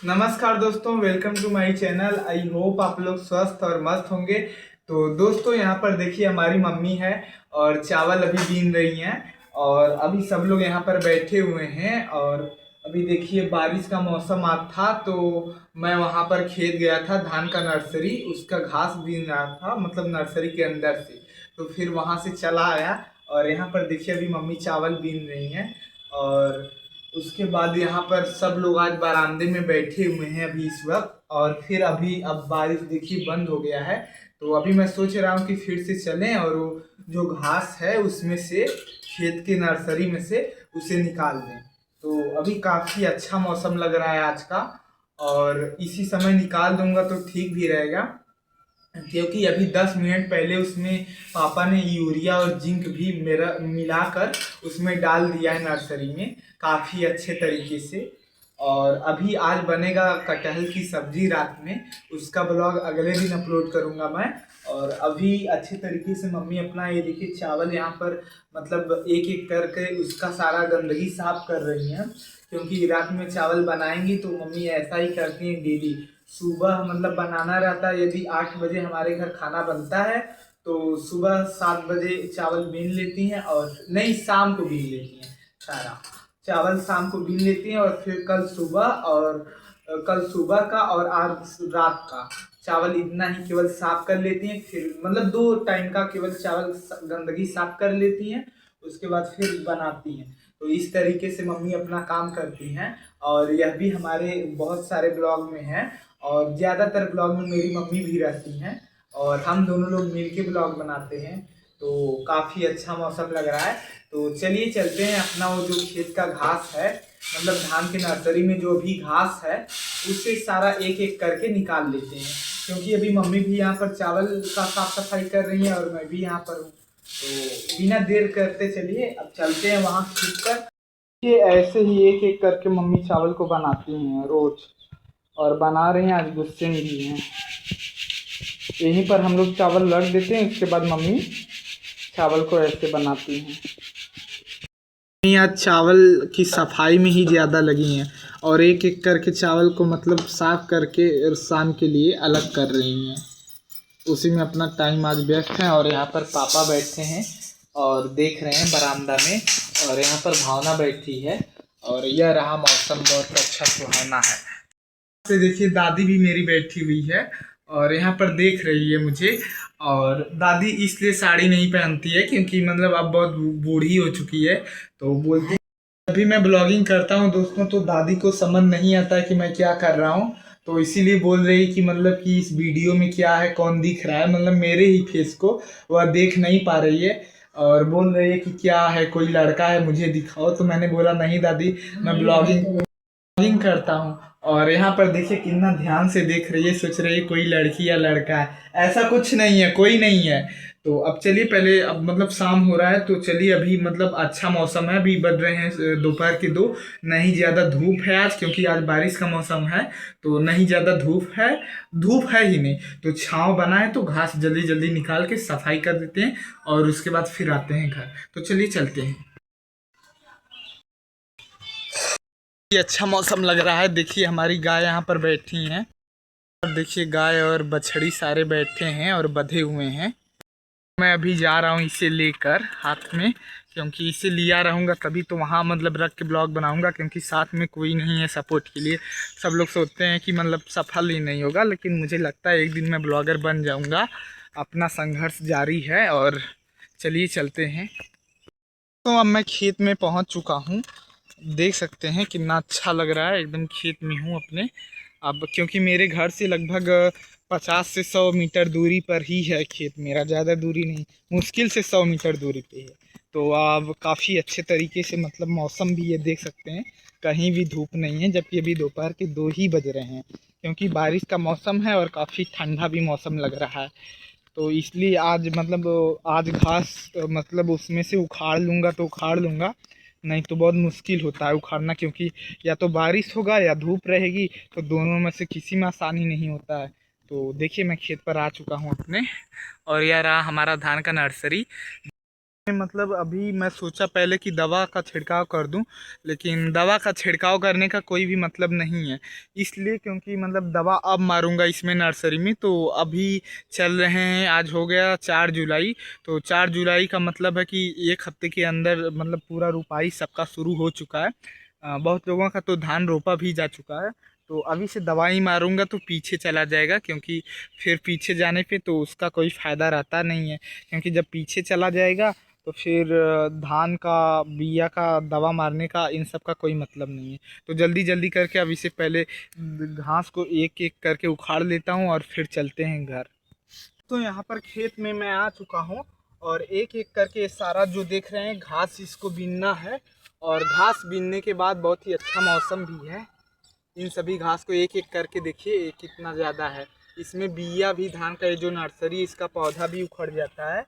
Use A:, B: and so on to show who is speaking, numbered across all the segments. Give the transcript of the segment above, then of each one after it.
A: नमस्कार दोस्तों, welcome to my channel. I hope आप लोग स्वस्थ और मस्त होंगे। तो दोस्तों यहाँ पर देखिए हमारी मम्मी है और चावल अभी बीन रही हैं और अभी सब लोग यहाँ पर बैठे हुए हैं। और अभी देखिए बारिश का मौसम आज था तो मैं वहाँ पर खेत गया था, धान का नर्सरी उसका घास बीन रहा था, मतलब नर्सरी के अंदर से। तो फिर वहाँ से चला आया और यहाँ पर देखिए अभी मम्मी चावल बीन रही हैं। और उसके बाद यहाँ पर सब लोग आज बरामदे में बैठे हुए हैं अभी इस वक्त। और फिर अभी अब बारिश देखिए बंद हो गया है तो अभी मैं सोच रहा हूँ कि फिर से चलें और वो जो घास है उसमें से, खेत के नर्सरी में से उसे निकाल दें। तो अभी काफ़ी अच्छा मौसम लग रहा है आज का और इसी समय निकाल दूंगा तो ठीक भी रहेगा, क्योंकि अभी 10 मिनट पहले उसमें पापा ने यूरिया और जिंक भी मेरा मिलाकर उसमें डाल दिया है नर्सरी में काफ़ी अच्छे तरीके से। और अभी आज बनेगा कटहल की सब्जी रात में, उसका ब्लॉग अगले दिन अपलोड करूंगा मैं। और अभी अच्छे तरीके से मम्मी अपना ये देखिए चावल यहाँ पर मतलब एक एक करके उसका सारा गंदगी साफ कर रही हैं, क्योंकि रात में चावल बनाएंगी तो मम्मी ऐसा ही करती हैं डेली। सुबह मतलब बनाना रहता है, यदि 8 बजे हमारे घर खाना बनता है तो सुबह 7 बजे चावल बीन लेती हैं, और नहीं शाम को बीन लेती हैं, सारा चावल शाम को बीन लेती हैं। और फिर कल सुबह का और आज रात का चावल इतना ही केवल साफ कर लेती हैं। फिर मतलब 2 टाइम का केवल चावल गंदगी साफ कर लेती हैं, उसके बाद फिर बनाती हैं। तो इस तरीके से मम्मी अपना काम करती हैं और यह भी हमारे बहुत सारे ब्लॉग में है। और ज़्यादातर ब्लॉग में मेरी मम्मी भी रहती हैं और हम दोनों लोग मिलके ब्लॉग बनाते हैं। तो काफ़ी अच्छा मौसम लग रहा है। तो चलिए चलते हैं, अपना वो जो खेत का घास है, मतलब धान की नर्सरी में जो भी घास है उसे सारा एक एक करके निकाल लेते हैं, क्योंकि अभी मम्मी भी यहाँ पर चावल का साफ सफाई कर रही है और मैं भी यहाँ पर हूँ। तो बिना देर करते चलिए अब चलते हैं वहाँ खेत पर। ये ऐसे ही एक एक करके मम्मी चावल को बनाती हैं रोज, और बना रही हैं, आज गुस्से में भी हैं। यहीं पर हम लोग चावल रख देते हैं, उसके बाद मम्मी चावल को ऐसे बनाती हैं। आज चावल की सफाई में ही ज़्यादा लगी हैं और एक एक करके चावल को मतलब साफ करके शाम के लिए अलग कर रही हैं, उसी में अपना टाइम आज व्यस्त है। और यहाँ पर पापा बैठे हैं और देख रहे हैं बरामदा में, और यहाँ पर भावना बैठी है और यह रहा मौसम बहुत अच्छा सुहाना है। से देखिए दादी भी मेरी बैठी हुई है और यहाँ पर देख रही है मुझे। और दादी इसलिए साड़ी नहीं पहनती है क्योंकि मतलब अब बहुत बूढ़ी हो चुकी है, तो बोलती है अभी मैं ब्लॉगिंग करता हूँ दोस्तों तो दादी को समझ नहीं आता है कि मैं क्या कर रहा हूँ। तो इसीलिए बोल रही कि मतलब कि इस वीडियो में क्या है, कौन दिख रहा है, मतलब मेरे ही फेस को वह देख नहीं पा रही है। और बोल रही है कि क्या है, कोई लड़का है मुझे दिखाओ। तो मैंने बोला नहीं दादी, मैं ब्लॉगिंग करता हूँ। और यहाँ पर देखिए कितना ध्यान से देख रही है, सोच रही है कोई लड़की या लड़का है। ऐसा कुछ नहीं है, कोई नहीं है। तो अब चलिए, पहले अब मतलब शाम हो रहा है तो चलिए, अभी मतलब अच्छा मौसम है, अभी बज रहे हैं दोपहर के 2। नहीं ज़्यादा धूप है आज, क्योंकि आज बारिश का मौसम है तो नहीं ज़्यादा धूप है ही नहीं। तो छाँव बना है तो घास जल्दी जल्दी निकाल के सफाई कर देते हैं और उसके बाद फिर आते हैं घर। तो चलिए चलते हैं। ये अच्छा मौसम लग रहा है। देखिए हमारी गाय यहाँ पर बैठी हैं, और देखिए गाय और बछड़ी सारे बैठे हैं और बंधे हुए हैं। मैं अभी जा रहा हूँ इसे लेकर हाथ में, क्योंकि इसे लिया रहूँगा तभी तो वहाँ मतलब रख के ब्लॉग बनाऊँगा, क्योंकि साथ में कोई नहीं है सपोर्ट के लिए। सब लोग सोचते हैं कि मतलब सफल ही नहीं होगा, लेकिन मुझे लगता है एक दिन मैं ब्लॉगर बन जाऊँगा। अपना संघर्ष जारी है और चलिए चलते हैं। तो अब मैं खेत में पहुँच चुका हूँ, देख सकते हैं कितना अच्छा लग रहा है, एकदम खेत में हूँ अपने। अब क्योंकि मेरे घर से लगभग 50 से 100 मीटर दूरी पर ही है खेत मेरा, ज़्यादा दूरी नहीं, मुश्किल से 100 मीटर दूरी पे है। तो अब काफ़ी अच्छे तरीके से मतलब मौसम भी ये देख सकते हैं, कहीं भी धूप नहीं है, जबकि अभी दोपहर के 2 ही बज रहे हैं, क्योंकि बारिश का मौसम है और काफ़ी ठंडा भी मौसम लग रहा है। तो इसलिए आज मतलब आज घास मतलब उसमें से उखाड़ लूँगा तो उखाड़ लूँगा, नहीं तो बहुत मुश्किल होता है उखाड़ना, क्योंकि या तो बारिश होगा या धूप रहेगी, तो दोनों में से किसी में आसानी नहीं होता है। तो देखिए मैं खेत पर आ चुका हूँ अपने, और यह रहा हमारा धान का नर्सरी। मतलब अभी मैं सोचा पहले कि दवा का छिड़काव कर दूं, लेकिन दवा का छिड़काव करने का कोई भी मतलब नहीं है। इसलिए क्योंकि मतलब दवा अब मारूंगा इसमें नर्सरी में, तो अभी चल रहे हैं, आज हो गया 4 जुलाई। तो 4 जुलाई का मतलब है कि 1 हफ्ते के अंदर मतलब पूरा रुपाई सबका शुरू हो चुका है। बहुत लोगों का तो धान रोपा भी जा चुका है। तो अभी से दवाई मारूंगा तो पीछे चला जाएगा, क्योंकि फिर पीछे जाने पे तो उसका कोई फ़ायदा रहता नहीं है। क्योंकि जब पीछे चला जाएगा तो फिर धान का बिया का दवा मारने का इन सब का कोई मतलब नहीं है। तो जल्दी जल्दी करके अब इससे पहले घास को एक एक करके उखाड़ लेता हूँ और फिर चलते हैं घर। तो यहाँ पर खेत में मैं आ चुका हूँ, और एक एक करके सारा जो देख रहे हैं घास इसको बीनना है। और घास बीनने के बाद बहुत ही अच्छा मौसम भी है। इन सभी घास को एक एक करके देखिए कितना ज़्यादा है। इसमें बिया भी धान का, ये जो नर्सरी इसका पौधा भी उखड़ जाता है।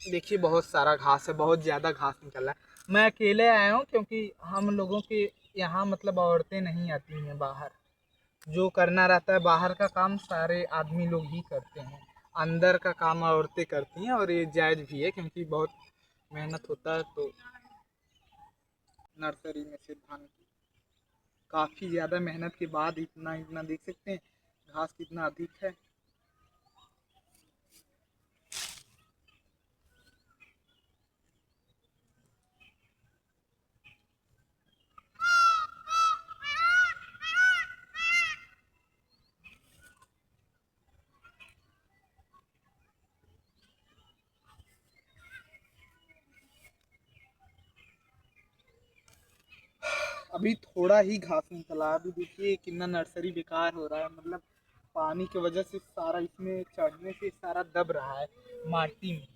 A: देखिए बहुत सारा घास है, बहुत ज़्यादा घास निकला है। मैं अकेले आया हूँ क्योंकि हम लोगों के यहाँ मतलब औरतें नहीं आती हैं बाहर। जो करना रहता है बाहर का काम सारे आदमी लोग ही करते हैं, अंदर का काम औरतें करती हैं। और ये जायज़ भी है क्योंकि बहुत मेहनत होता है। तो नर्सरी में से धान की काफ़ी ज़्यादा मेहनत के बाद इतना इतना देख सकते हैं घास कितना अधिक है। अभी थोड़ा ही घास निकला है। अभी देखिए कितना नर्सरी बेकार हो रहा है, मतलब पानी की वजह से सारा इसमें चढ़ने से सारा दब रहा है माटी में।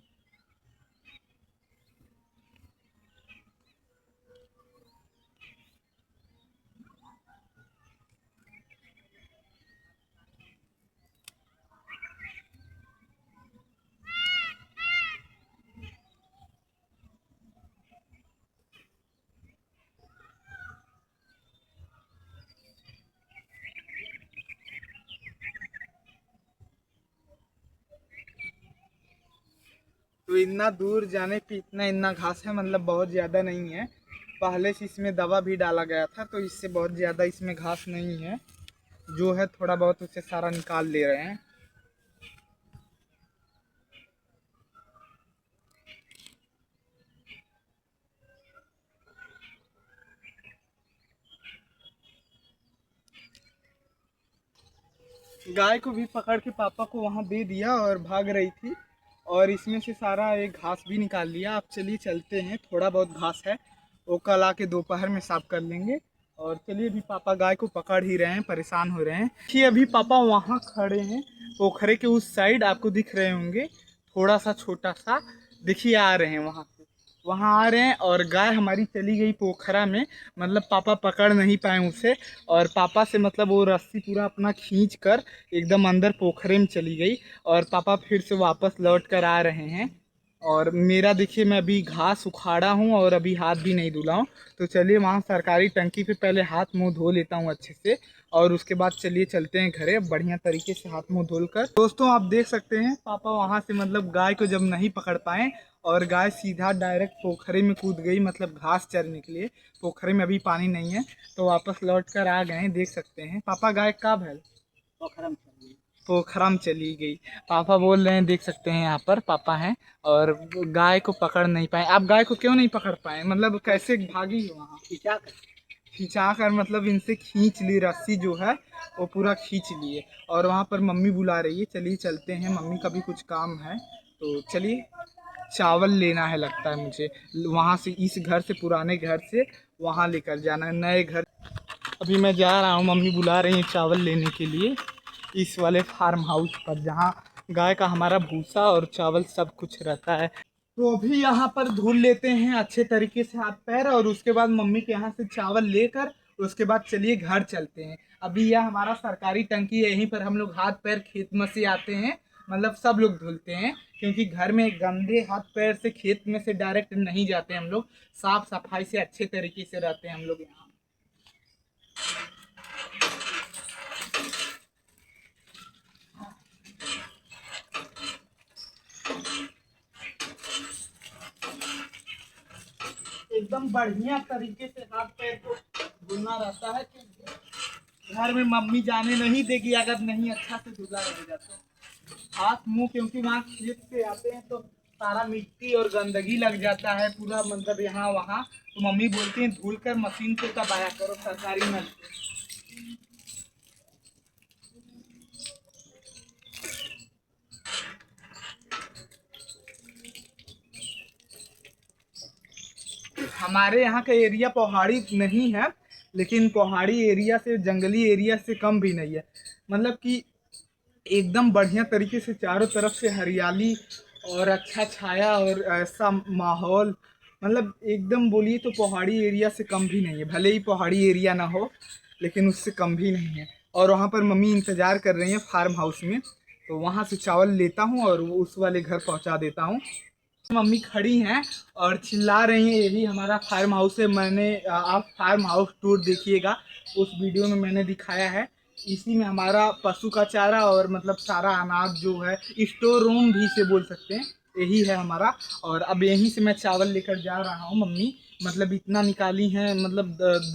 A: तो इतना दूर जाने पे इतना इतना घास है, मतलब बहुत ज़्यादा नहीं है। पहले से इसमें दवा भी डाला गया था तो इससे बहुत ज़्यादा इसमें घास नहीं है। जो है थोड़ा बहुत उसे सारा निकाल ले रहे हैं। गाय को भी पकड़ के पापा को वहाँ दे दिया और भाग रही थी, और इसमें से सारा एक घास भी निकाल लिया। अब चलिए चलते हैं, थोड़ा बहुत घास है वो कल आके दोपहर में साफ कर लेंगे। और चलिए अभी पापा गाय को पकड़ ही रहे हैं, परेशान हो रहे हैं कि अभी पापा वहाँ खड़े हैं पोखरे के उस साइड, आपको दिख रहे होंगे थोड़ा सा छोटा सा। देखिए आ रहे हैं वहाँ से, वहाँ आ रहे हैं। और गाय हमारी चली गई पोखरा में, मतलब पापा पकड़ नहीं पाए उसे। और पापा से मतलब वो रस्सी पूरा अपना खींच कर एकदम अंदर पोखरे में चली गई। और पापा फिर से वापस लौट कर आ रहे हैं। और मेरा देखिए मैं अभी घास उखाड़ा हूँ और अभी हाथ भी नहीं धुला हूँ। तो चलिए वहाँ सरकारी टंकी पे पहले हाथ मुंह धो लेता हूँ अच्छे से, और उसके बाद चलिए चलते हैं घरे बढ़िया तरीके से हाथ मुंह धोलकर। दोस्तों आप देख सकते हैं पापा वहाँ से मतलब गाय को जब नहीं पकड़ पाए, और गाय सीधा डायरेक्ट पोखरे में कूद गई, मतलब घास चरने के लिए। पोखरे में अभी पानी नहीं है तो वापस लौट कर आ गए, देख सकते हैं। पापा गाय कब है पोखरा में चली गई। पापा बोल रहे हैं, देख सकते हैं यहाँ पर पापा हैं। और गाय को पकड़ नहीं पाए। आप गाय को क्यों नहीं पकड़ पाए, मतलब कैसे भागी हो वहाँ? खिंचा कर मतलब इनसे खींच ली रस्सी जो है वो पूरा खींच लिए। और वहाँ पर मम्मी बुला रही है, चलिए चलते हैं, मम्मी का भी कुछ काम है। तो चलिए, चावल लेना है लगता है मुझे, वहाँ से इस घर से पुराने घर से वहाँ लेकर जाना है नए घर। अभी मैं जा रहा हूँ, मम्मी बुला रही है चावल लेने के लिए इस वाले फार्म हाउस पर, जहाँ गाय का हमारा भूसा और चावल सब कुछ रहता है। तो अभी यहाँ पर धुल लेते हैं अच्छे तरीके से हाथ पैर, और उसके बाद मम्मी के यहाँ से चावल लेकर उसके बाद चलिए घर चलते हैं। अभी यह हमारा सरकारी टंकी है, यहीं पर हम लोग हाथ पैर खेत में से आते हैं, मतलब सब लोग धुलते हैं। क्योंकि घर में गंदे हाथ पैर से खेत में से डायरेक्ट नहीं जाते हम लोग, साफ सफाई से अच्छे तरीके से रहते हैं हम लोग यहाँ। एकदम बढ़िया तरीके से हाथ पैर को धुलना रहता है, क्योंकि घर में मम्मी जाने नहीं देगी अगर नहीं अच्छा से धुला रहेगा तो। हाथ मुंह, क्योंकि वहाँ खेत से आते हैं तो सारा मिट्टी और गंदगी लग जाता है पूरा, मतलब यहाँ वहाँ, तो मम्मी बोलती हैं धुल कर मशीन से तब आया करो सरकारी नल से। हमारे यहाँ का एरिया पहाड़ी नहीं है, लेकिन पहाड़ी एरिया से, जंगली एरिया से कम भी नहीं है। मतलब कि एकदम बढ़िया तरीके से चारों तरफ से हरियाली और अच्छा छाया और ऐसा माहौल, मतलब एकदम बोलिए तो पहाड़ी एरिया से कम भी नहीं है। भले ही पहाड़ी एरिया ना हो, लेकिन उससे कम भी नहीं है। और वहाँ पर मम्मी इंतज़ार कर रही हैं फार्म हाउस में, तो वहाँ से चावल लेता हूँ और उस वाले घर पहुँचा देता हूँ। मम्मी खड़ी हैं और चिल्ला रही हैं, यही हमारा फार्म हाउस है। आप फार्म हाउस टूर देखिएगा, उस वीडियो में मैंने दिखाया है। इसी में हमारा पशु का चारा और मतलब सारा अनाज जो है, स्टोर रूम भी से बोल सकते हैं, यही है हमारा। और अब यहीं से मैं चावल लेकर जा रहा हूँ। मम्मी मतलब इतना निकाली हैं, मतलब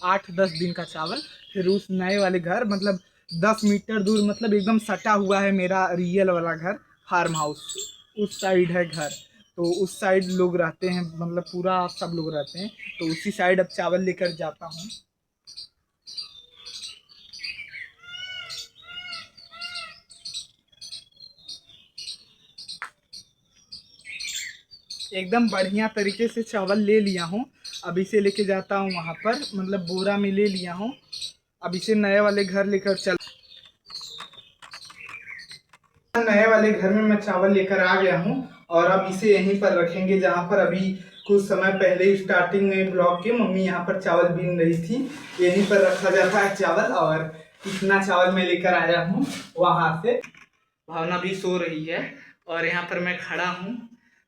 A: 8-10 दिन का चावल। फिर उस नए वाले घर, मतलब 10 मीटर दूर, मतलब एकदम सटा हुआ है मेरा रियल वाला घर फार्म हाउस, उस साइड है घर। तो उस साइड लोग रहते हैं, मतलब पूरा सब लोग रहते हैं, तो उसी साइड अब चावल लेकर जाता हूँ। एकदम बढ़िया तरीके से चावल ले लिया हूँ। अब इसे लेके जाता हूँ वहाँ पर, मतलब बोरा में ले लिया हूँ। अब इसे नए वाले घर लेकर चल, नए वाले घर में मैं चावल लेकर आ गया हूँ। और अब इसे यहीं पर रखेंगे जहाँ पर अभी कुछ समय पहले स्टार्टिंग में ब्लॉग के मम्मी यहाँ पर चावल बीन रही थी। यहीं पर रखा जाता है चावल। और इतना चावल मैं लेकर आया हूँ वहाँ से। भावना भी सो रही है और यहाँ पर मैं खड़ा हूँ।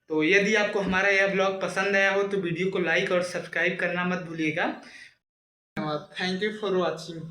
A: तो यदि आपको हमारा यह ब्लॉग पसंद आया हो तो वीडियो को लाइक और सब्सक्राइब करना मत भूलिएगा। Thank you for watching.